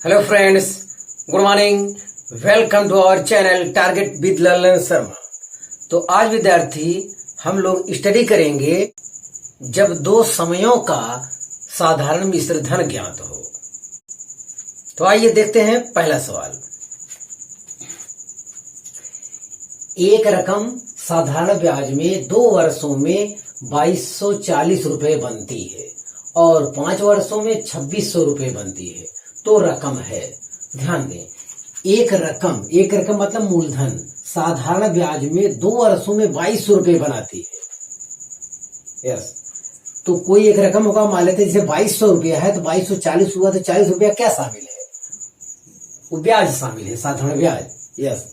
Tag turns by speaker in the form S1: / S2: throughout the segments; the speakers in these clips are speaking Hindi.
S1: Hello friends, good morning. Welcome to our channel target with Lalan Sharma. तो आज विद्यार्थी हम लोग स्टडी करेंगे जब दो समयों का साधारण मिश्र धन ज्ञात हो। तो आइए देखते हैं पहला सवाल। एक रकम साधारण ब्याज में 2 वर्षों में 2240 रुपए बनती है और 5 वर्षों में 2600 रुपए बनती है। तो रकम है, ध्यान दें, एक रकम मतलब मूलधन साधारण ब्याज में 2 वर्षों में 2200 रुपए बनाती है। यस, तो कोई एक रकम होगा, मान लेते जैसे 2200 रुपया है तो 2240 हुआ तो 40 रुपया क्या शामिल है? वो ब्याज शामिल है, साधारण ब्याज। यस,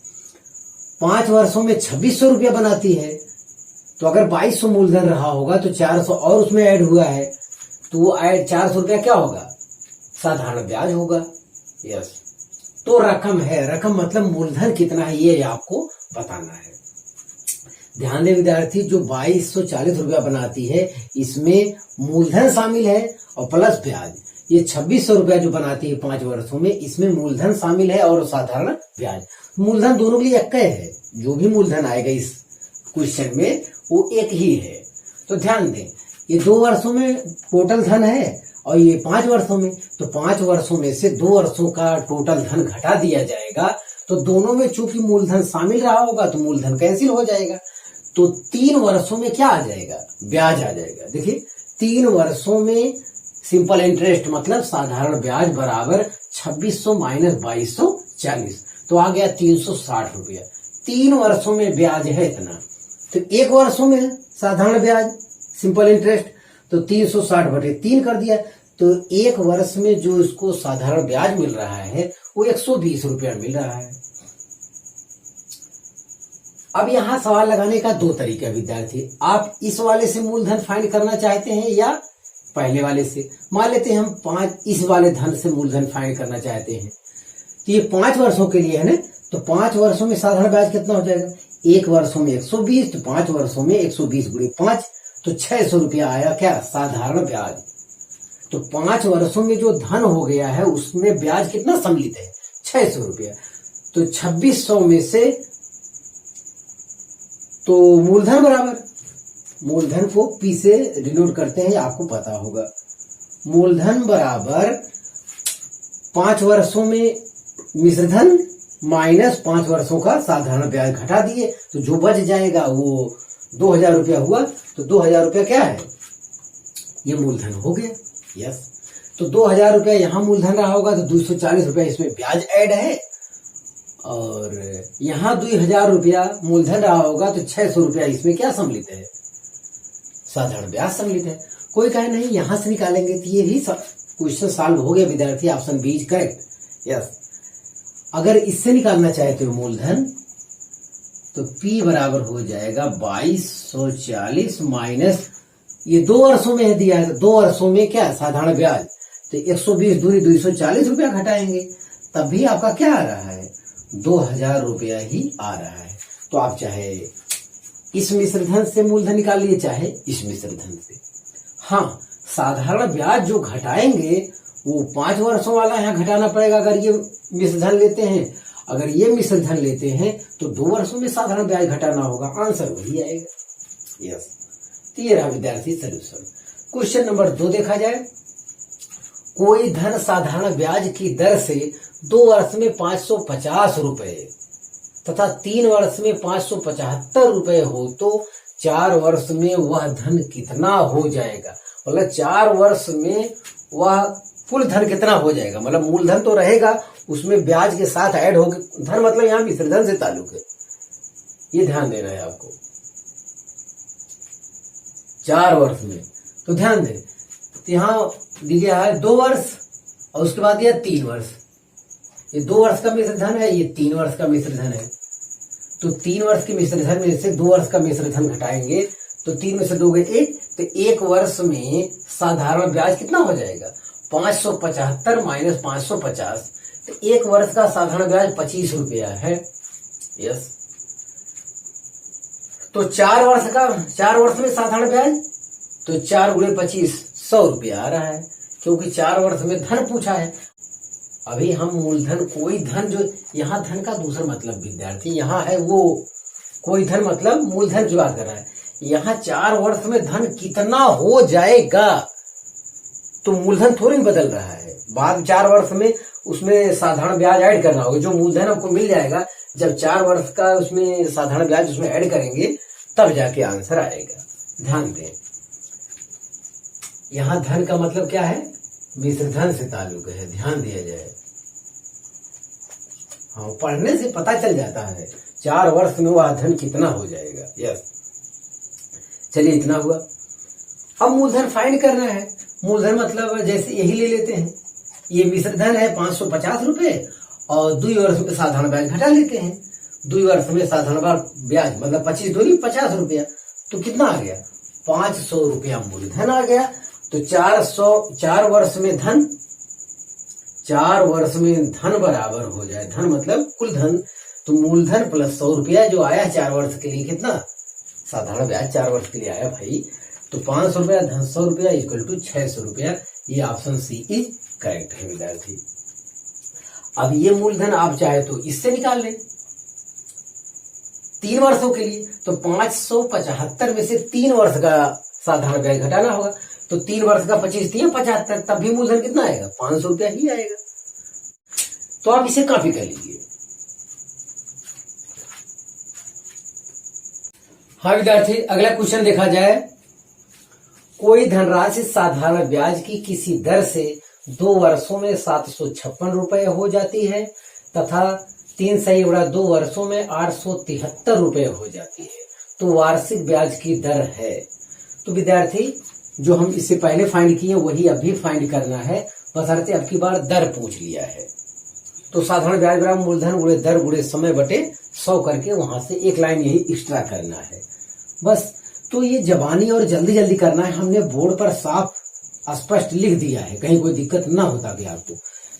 S1: 5 वर्षों में 2600 रुपया बनाती है, तो अगर 2200 मूलधन रहा होगा तो 400 और उसमें ऐड हुआ है, तो वो ऐड 400 रुपया क्या होगा? साधारण ब्याज होगा। यस, तो रकम है, रकम मतलब मूलधन कितना है ये आपको बताना है। ध्यान दें विद्यार्थी, जो 2240 रुपया बनाती है इसमें मूलधन शामिल है और प्लस ब्याज। ये 2600 रुपया जो बनाती है 5 वर्षों में, इसमें मूलधन शामिल है और साधारण ब्याज। मूलधन दोनों के लिए एक है, जो भी मूलधन आएगा इस क्वेश्चन में वो एक ही है। तो ध्यान दें, ये 2 वर्षों में टोटल धन है और ये 5 वर्षों में, तो 5 वर्षों में से 2 वर्षों का टोटल धन घटा दिया जाएगा। तो दोनों में चूंकि मूलधन शामिल रहा होगा तो मूलधन कैंसिल हो जाएगा। तो 3 वर्षों में क्या आ जाएगा? ब्याज आ जाएगा। देखिए, 3 वर्षों में सिंपल इंटरेस्ट मतलब साधारण ब्याज बराबर 2600 माइनस 2240, तो आ गया 360 रुपया। 3 वर्षों में ब्याज है इतना, तो 1 वर्षों में साधारण ब्याज सिंपल इंटरेस्ट, तो 360 बटे 3 कर दिया। तो 1 वर्ष में जो इसको साधारण ब्याज मिल रहा है वो 120 रुपया मिल रहा है। अब यहां सवाल लगाने का 2 तरीका विद्यार्थी, आप इस वाले से मूलधन फाइंड करना चाहते हैं या पहले वाले से। मान लेते हैं हम 5 इस वाले धन से मूलधन फाइंड करना चाहते हैं, तो ये 5 वर्षों के लिए है ना, तो 5 वर्षों में साधारण ब्याज कितना हो जाएगा? 1 वर्षों में 120, तो 5 वर्षों में 120 गुणे 5, तो 600 रुपया आया क्या? साधारण ब्याज। तो 5 वर्षों में जो धन हो गया है उसमें ब्याज कितना सम्मिलित है? 600 रुपया। तो 2600 में से तो मूलधन बराबर, मूलधन को पी से डिनोट करते हैं, आपको पता होगा। मूलधन बराबर 5 वर्षों में मिश्रधन माइनस 5 वर्षों का साधारण ब्याज घटा दिए, तो जो बच जाएगा वो 2000 रुपया हुआ। तो 2000 रुपया क्या है? ये मूलधन हो गया। यस, तो 2000 रुपया यहां मूलधन रहा होगा तो 240 रुपया इसमें ब्याज ऐड है, और यहां 2000 रुपया मूलधन रहा होगा तो 600 रुपया इसमें क्या सम्मिलित है? साधारण ब्याज सम्मिलित है। कोई कहे नहीं यहां से निकालेंगे, तो ये भी क्वेश्चन सॉल्व हो गया विद्यार्थी, option B is correct. Yes, अगर इससे निकालना चाहते हो मूलधन तो P बराबर हो जाएगा 2240 माइनस, ये 2 वर्षों में है दिया है, तो 2 वर्षों में क्या साधारण ब्याज, तो 120 दूरी 240 रुपया घटाएंगे, तब भी आपका क्या आ रहा है? 2000 रुपया ही आ रहा है। तो आप चाहे इस मिश्रधन से मूलधन निकाल लिए, चाहे इस मिश्रधन से। हाँ, साधारण ब्याज जो घटाएंगे वो 5 वर्षों वाला यहाँ घटाना पड़ेगा अगर ये मिश्रधन लेते हैं। अगर ये मिश्रधन लेते हैं तो 2 वर्षों में साधारण ब्याज घटाना होगा, आंसर वही आएगा। यस, तो ये रहा विद्यार्थी सॉल्यूशन। क्वेश्चन नंबर 2 देखा जाए। कोई धन साधारण ब्याज की दर से 2 वर्ष में 550 रुपए तथा 3 वर्ष में 575 रुपए हो तो 4 वर्ष में वह धन कितना हो जाएगा? मतलब 4 वर्ष में वह कुल धन कितना हो जाएगा? मतलब मूलधन तो रहेगा, उसमें ब्याज के साथ ऐड होकर धन, मतलब यहाँ मिश्रधन से ताल्लुक है, ये ध्यान देना है आपको। 4 वर्ष में, तो ध्यान दें, तो यहाँ दिया है 2 वर्ष और उसके बाद दिया 3 वर्ष। ये 2 वर्ष का मिश्रधन है, ये 3 वर्ष का मिश्रधन है। तो 3 वर्ष के मिश्रधन में से 2 वर्ष का मिश्रधन घटाएंगे तो 3 में से 2 गए 1, तो 1 वर्ष में साधारण ब्याज कितना हो जाएगा? 575 माइनस 550, तो 1 वर्ष का साधारण ब्याज 25 रुपया है। यस, तो 4 वर्ष में साधारण ब्याज, तो 4 गुणे 25 100 रुपया आ रहा है, क्योंकि 4 वर्ष में धन पूछा है। अभी हम मूलधन कोई धन, जो यहाँ धन का दूसरा मतलब विद्यार्थी, यहाँ है वो कोई धन मतलब मूलधन की बात कर रहा है। यहाँ 4 वर्ष में धन कितना हो जाएगा, तो मूलधन थोड़ी बदल रहा है। बाद 4 वर्ष में उसमें साधारण ब्याज ऐड करना होगा। जो मूलधन आपको मिल जाएगा, जब 4 वर्ष का उसमें साधारण ब्याज उसमें ऐड करेंगे तब जाके आंसर आएगा। ध्यान दें, यहाँ धन का मतलब क्या है, मिश्र धन से ताल्लुक है, ध्यान दिया जाए। हाँ, पढ़ने से पता चल जाता है 4 वर्ष में वह धन कितना हो जाएगा। यस, चलिए इतना हुआ। अब मूलधन फाइंड करना है। मूलधन मतलब जैसे यही ले लेते हैं, ये मिश्र धन है 550 रुपए और 2 वर्ष में साधारण ब्याज घटा लेते हैं। 2 वर्ष में साधारण ब्याज मतलब 25 दूनी 50 रुपया, तो कितना आ गया 500 रुपया मूलधन आ गया। तो 4 वर्ष में धन, 4 वर्ष में धन बराबर हो जाए, धन मतलब कुल धन, तो मूलधन प्लस 100 रुपया जो आया 4 वर्ष के लिए, कितना साधारण ब्याज 4 वर्ष के लिए आया भाई, तो 500 रुपया धन 100 रुपया इक्वल टू 600 रुपया। ये ऑप्शन सी इज करेक्ट है विद्यार्थी। अब ये मूलधन आप चाहे तो इससे निकाल लें 3 वर्षों के लिए, तो 575 में से 3 वर्ष का साधारण ब्याज घटाना होगा, तो 3 वर्ष का 25 3 75, तब भी मूलधन कितना आएगा 500 रुपया ही आएगा। तो आप इसे कॉपी कर लीजिए। हाँ विद्यार्थी, अगला क्वेश्चन देखा जाए। कोई धनराशि साधारण ब्याज की किसी दर से 2 वर्षों में 756 रुपए हो जाती है तथा 3/2 वर्षों में 873 रुपए हो जाती है, तो वार्षिक ब्याज की दर है। तो विद्यार्थी, जो हम इससे पहले फाइंड किए वही अभी फाइंड करना है, बशर्ते अब की बार दर पूछ लिया है। तो साधारण ब्याज बराबर मूलधन गुणे दर गुणे समय बटे 100 करके वहां से एक लाइन यही एक्स्ट्रा करना है बस। तो ये जबानी और जल्दी जल्दी करना है, हमने बोर्ड पर साफ स्पष्ट लिख दिया है, कहीं कोई दिक्कत ना होता कि आपको।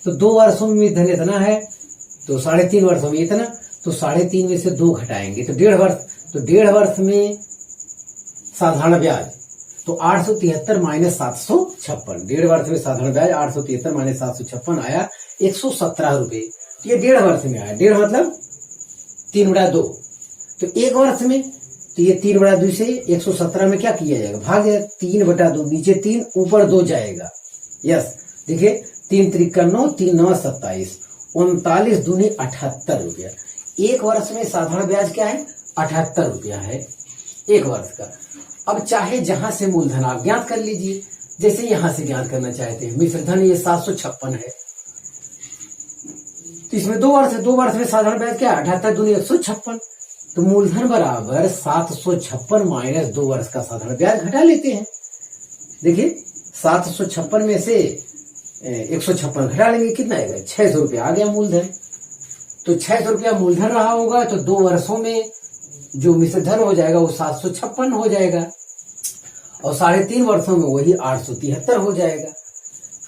S1: तो 2 वर्षों में धन इतना है, तो 3.5 वर्षों में इतना, तो 3.5 में से 2 घटाएंगे तो 1.5 वर्ष, तो 1.5 वर्ष में साधारण ब्याज तो 873 माइनस 756, 1.5 वर्ष में साधारण ब्याज 873 माइनस 756 आया 117 रुपए। तो ये 1.5 वर्ष में आया, 1.5 मतलब 3/2, तो 1 वर्ष में, तो ये 3/2 से 117 में क्या किया जाएगा, भाग जाएगा, 3/2, नीचे 3 ऊपर 2 जाएगा। यस, देखिए 3 त्रिक 9, 3 9 27, 39 दूनी 78 रुपया। 1 वर्ष में साधारण ब्याज क्या है 78 रुपया है 1 वर्ष का। अब चाहे जहां से मूलधन आप ज्ञात कर लीजिए, जैसे यहां से ज्ञात करना चाहते हैं, मिश्रधन ये 756 है, तो इसमें 2 वर्ष है, 2 वर्ष में साधारण ब्याज क्या है 78 दूनी 156, तो मूलधन बराबर 756 माइनस 2 वर्ष का साधारण ब्याज घटा लेते हैं। देखिए 756 में से 156 घटा लेंगे, कितना आएगा 600 रुपया आ गया मूलधन। तो 600 रुपया मूलधन रहा होगा, तो 2 वर्षों में जो मिश्रधन हो जाएगा वो 756 हो जाएगा, और 3.5 वर्षों में वही 873 हो जाएगा।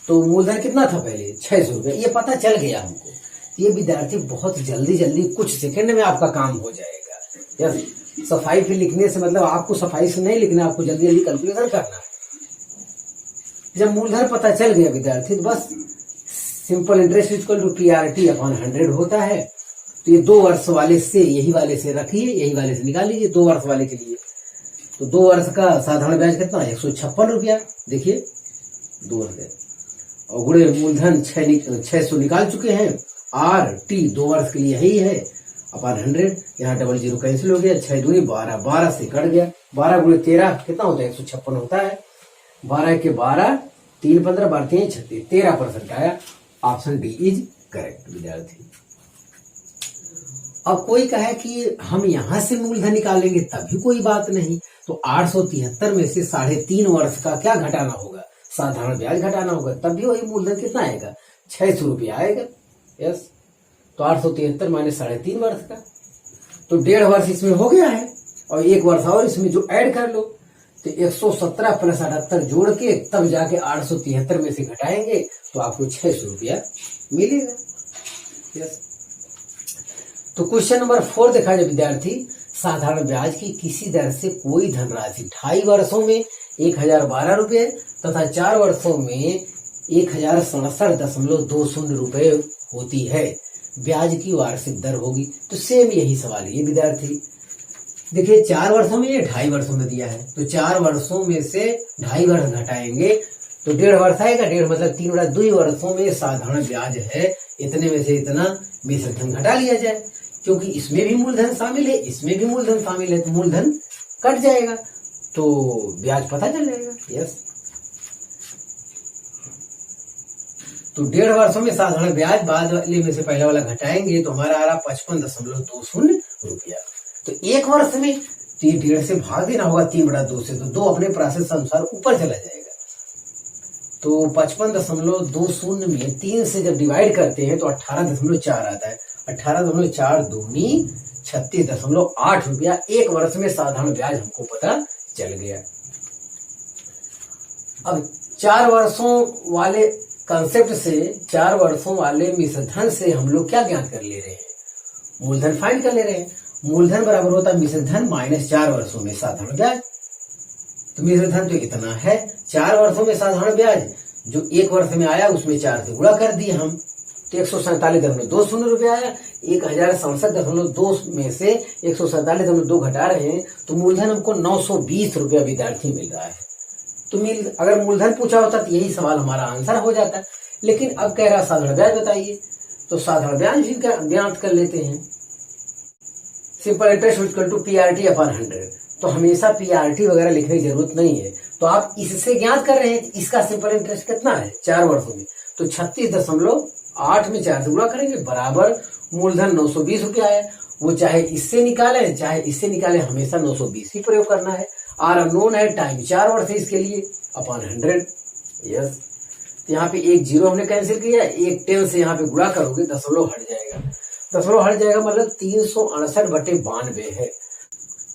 S1: तो मूलधन कितना था पहले 600 रुपया, ये पता चल गया हमको। ये विद्यार्थी बहुत जल्दी जल्दी कुछ सेकंड में आपका काम हो जाएगा। यस, सफाई पे लिखने से मतलब आपको सफाई से नहीं लिखना, आपको जल्दी जल्दी कैलकुलेशन करना है। जब मूलधन पता चल गया विद्यार्थी, तो बस simple interest equal to PRT upon 100 होता है। तो ये 2 वर्ष वाले से यही वाले से रखिए, यही वाले से निकाल लीजिए 2 वर्ष वाले के लिए। तो 2 वर्ष का साधारण ब्याज कितना है 156 रुपया, देखिए 2 वर्ष, और गुणे मूलधन 600 निकाल चुके हैं। RT 2 वर्ष के लिए यही है अपॉन 100, यहाँ 00 कैंसिल हो गया, 6 दूनी 12, 12 से कट गया, 12 गुणे 13 कितना होता है 156 होता है, 12 के 12, 3 15 12 3 36, 13% आया। ऑप्शन डी इज करेक्ट विद्यार्थी। अब कोई कहे कि हम यहां से मूलधन निकालेंगे तभी कोई बात नहीं, तो 873 में से 3.5 वर्ष का क्या घटाना होगा, साधारण ब्याज घटाना होगा, तब भी वही मूलधन कितना आएगा 600 रुपया आएगा। यस, तो 873 माइनस 3.5 वर्ष का, तो 1.5 वर्ष इसमें हो गया है, और 1 वर्ष और इसमें जो ऐड कर लो, तो 117 प्लस 78 जोड़ के तब जाके 873 में से घटाएंगे तो आपको 600 रुपया मिलेगा। यस, तो क्वेश्चन नंबर 4 देखा जाए विद्यार्थी, साधारण ब्याज की किसी दर से कोई धनराशि 2.5 वर्षों में 1012 रुपये तथा 4 वर्षों में 1067.20 रुपए होती है, ब्याज की वार्षिक दर होगी। तो सेम यही सवाल है ये विद्यार्थी। देखिए 4 वर्षों में, ये 2.5 वर्षों में दिया है, तो 4 वर्षों में से 2.5 वर्ष घटाएंगे तो 1.5 वर्ष आएगा। 1.5 मतलब 3/2 वर्षों में साधारण ब्याज है, इतने में से इतना मिश्रधन घटा लिया जाए, क्योंकि इसमें भी मूलधन शामिल है, इसमें भी मूलधन शामिल है, तो मूलधन कट जाएगा तो ब्याज पता चल जाएगा। यस, तो 1.5 वर्षों में साधारण ब्याज बाद वाले में से पहला वाला घटाएंगे तो हमारा आ रहा 55.20 रुपया। तो 1 वर्ष में तो ये 1.5 से भाग देना होगा 3/2 से, तो 2 अपने प्रोसेस अनुसार ऊपर चला जाएगा। तो 55.20 में 3 से जब डिवाइड करते हैं तो 18.4 आता है। 18.4 दूनी 36.8 रुपया 1 वर्ष में साधारण ब्याज हमको पता चल गया। अब 4 वर्षों वाले कंसेप्ट से, 4 वर्षों वाले मिश्रधन से हम लोग क्या ज्ञात कर ले रहे हैं? मूलधन फाइंड कर ले रहे हैं। मूलधन बराबर होता है मिश्रधन माइनस 4 वर्षों में साधारण ब्याज। तो मिश्रधन तो इतना है, 4 वर्षों में साधारण ब्याज जो 1 वर्ष में आया उसमें 4 से गुणा कर दिए हम, तो 147.20 रुपया आया। 1067.2 में से 147.2 घटा रहे हैं तो मूलधन हमको 920 रुपया विद्यार्थी मिल रहा है। तो अगर मूलधन पूछा होता तो यही सवाल हमारा आंसर हो जाता, लेकिन अब कह रहा साधारण ब्याज बताइए, तो साधारण ब्याज भी ज्ञात कर लेते हैं। Simple interest equal to PRT upon 100, तो हमेशा PRT वगैरह लिखने की जरूरत नहीं है। तो आप इससे ज्ञात कर रहे हैं इसका सिंपल इंटरेस्ट कितना है 4 वर्षों में, तो 36.8 में 4 से गुणा करेंगे बराबर मूलधन 920 रुपया है। वो चाहे इससे निकाले चाहे इससे निकाले, हमेशा 920 ही प्रयोग करना है। आर अननोन है, टाइम 4 वर्ष है इसके लिए, अपॉन 100। यस, यहाँ पे एक 0 हमने कैंसिल किया, एक 10 से यहाँ पे गुणा करोगे दशमलव हट जाएगा। दशमलव हट जाएगा मतलब 368/92 है।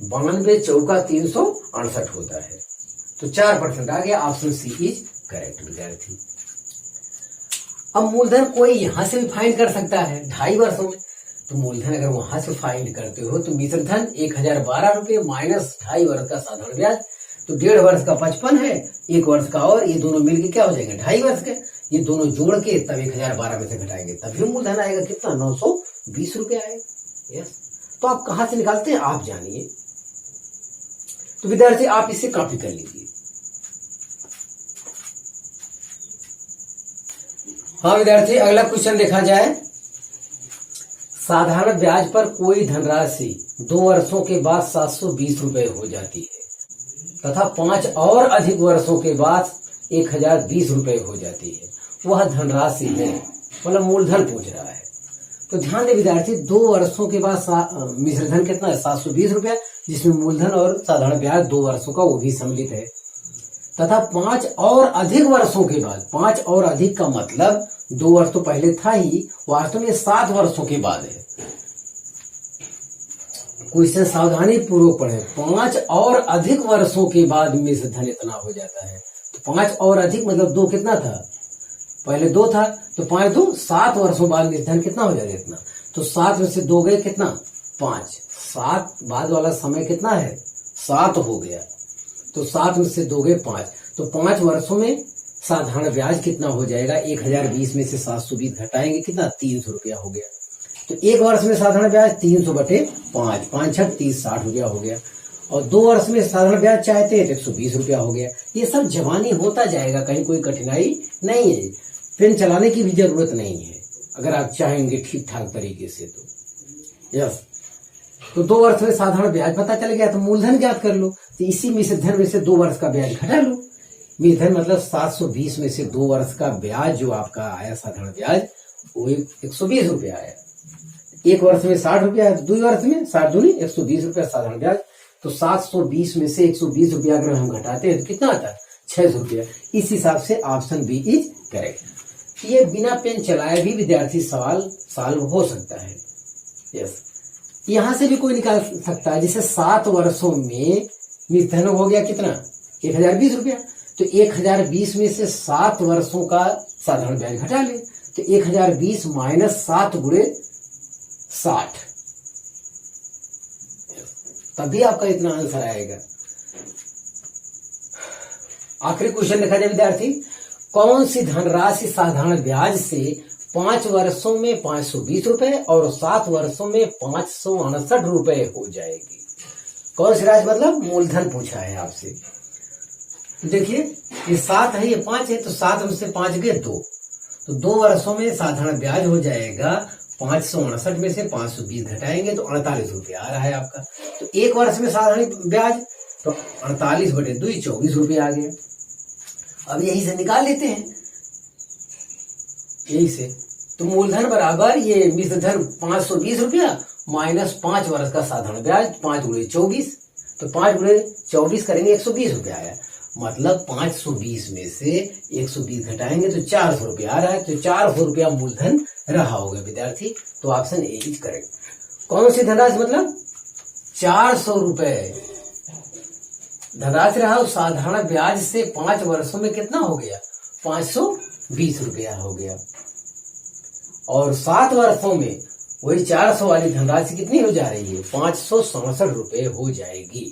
S1: 92 चौका 368 होता है, तो 4% आ गया। ऑप्शन सी इज करेक्ट विद्यार्थी। अब मूलधन कोई यहां से भी फाइंड कर सकता है 2.5 वर्षों में, तो मूलधन अगर वहां से फाइंड करते हो तो मिश्रधन 1012 रुपये माइनस 2.5 वर्ष का साधारण ब्याज, तो 1.5 वर्ष का 55 है, 1 वर्ष का और ये दोनों मिलके क्या हो जाएंगे 2.5 वर्ष के। ये दोनों जोड़ के तब 1012 में से घटाएंगे, तभी मूलधन आएगा कितना 920 रुपये आएगा। यस, तो आप कहां से निकालते हैं आप जानिए। तो विद्यार्थी आप इसे कॉपी कर लीजिए। हाँ विद्यार्थी, अगला क्वेश्चन देखा जाए। साधारण ब्याज पर कोई धनराशि 2 वर्षों के बाद 720 रुपए हो जाती है तथा 5 और अधिक वर्षों के बाद 1020 रुपए हो जाती है। वह धनराशि है, मतलब मूलधन पूछ रहा है। तो ध्यान दे विद्यार्थी, 2 वर्षों के बाद मिश्रधन कितना है 720 रुपया, जिसमें मूलधन और साधारण ब्याज 2 वर्षों का वो भी सम्मिलित है, तथा 5 और अधिक वर्षों के बाद, 5 और अधिक का मतलब 2 वर्ष तो पहले था ही, वास्तव में 7 वर्षों के बाद है। क्वेश्चन सावधानी पूर्वक पढ़े। 5 और अधिक वर्षों के बाद मिश्रधन इतना हो जाता है, तो 5 और अधिक मतलब 2 कितना था, पहले 2 था, तो 5 2 7 वर्षों बाद मिश्रधन कितना हो जाएगा इतना, तो 7 में से 2 गए कितना 5, 7 बाद वाला समय कितना है 7 हो गया, तो 7 में से 2 गए 5, तो 5 वर्षों में साधारण ब्याज कितना हो जाएगा 1020 में से 720 घटाएंगे कितना 300 रुपया हो गया। तो 1 वर्ष में साधारण ब्याज 300/5, 5 6 30 60 रुपया हो गया, और 2 वर्ष में साधारण ब्याज चाहते हैं तो 120 रुपया हो गया। ये सब जवानी होता जाएगा, कहीं कोई कठिनाई नहीं है, पेन चलाने की भी जरूरत नहीं है अगर आप चाहेंगे ठीक ठाक तरीके से। तो यस, तो 2 वर्ष में साधारण ब्याज पता चल गया, तो मूलधन ज्ञात कर लो। तो इसी मिश्रधन में से 2 वर्ष का ब्याज घटा लो। मिश्रधन मतलब 720 में से 2 वर्ष का ब्याज जो आपका आया साधारण ब्याज वो 120 रुपया आया। 1 वर्ष में 60 रुपया है, तो 2 वर्ष में 60 दूनी 120 रुपया साधारण ब्याज। तो 720 में से 120 रुपया अगर हम घटाते हैं तो कितना आता है 600 रुपया। इस हिसाब से ऑप्शन बी इज करेक्ट। ये बिना पेन चलाए भी विद्यार्थी सवाल सॉल्व हो सकता है। यस, यहां से भी कोई निकाल सकता है, जैसे 7 वर्षों में मिश्रधन हो गया कितना 1020 रुपया, तो 1020 में से 7 वर्षों का साधारण ब्याज घटा ले, तो 1020 माइनस 7 गुणे 60, तभी आपका इतना आंसर आएगा। आखिरी क्वेश्चन देखा जाए विद्यार्थी, कौन सी धनराशि साधारण ब्याज से 5 वर्षों में 520 रुपए और 7 वर्षों में 568 रुपए हो जाएगी? कौन सी राशि मतलब मूलधन पूछा है आपसे। देखिए ये 7 है, ये 5 है, तो 7 में से 5 गए 2, तो 2 वर्षों में साधारण ब्याज हो जाएगा 568 में से 520 घटाएंगे तो 48 रुपये आ रहा है आपका। तो 1 वर्ष में साधारण ब्याज तो 48/2 24 रुपये आ गया। अब यही से निकाल लेते हैं, यही से। तो मूलधन बराबर ये मिश्रधन 520 रुपया माइनस 5 वर्ष का साधारण ब्याज 5 × 24, तो 5 × 24 करेंगे 120 रुपया आया। मतलब 520 में से 120 घटाएंगे तो 400 रुपया आ रहा है। तो 400 रुपया मूलधन रहा होगा विद्यार्थी। तो ऑप्शन ए इज करेक्ट। कौन सी धनराशि मतलब 400 रुपए धनराशि रहा, साधारण ब्याज से 5 वर्षों में कितना हो गया 520 रुपया हो गया, और 7 वर्षों में वही 400 वाली धनराशि कितनी हो जा रही है 567 रुपये हो जाएगी।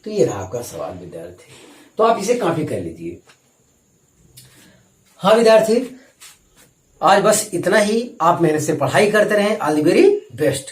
S1: तो ये रहा आपका सवाल विद्यार्थी। तो आप इसे कॉपी कर लीजिए। हाँ विद्यार्थी, आज बस इतना ही। आप मेरे से पढ़ाई करते रहें। All the very best.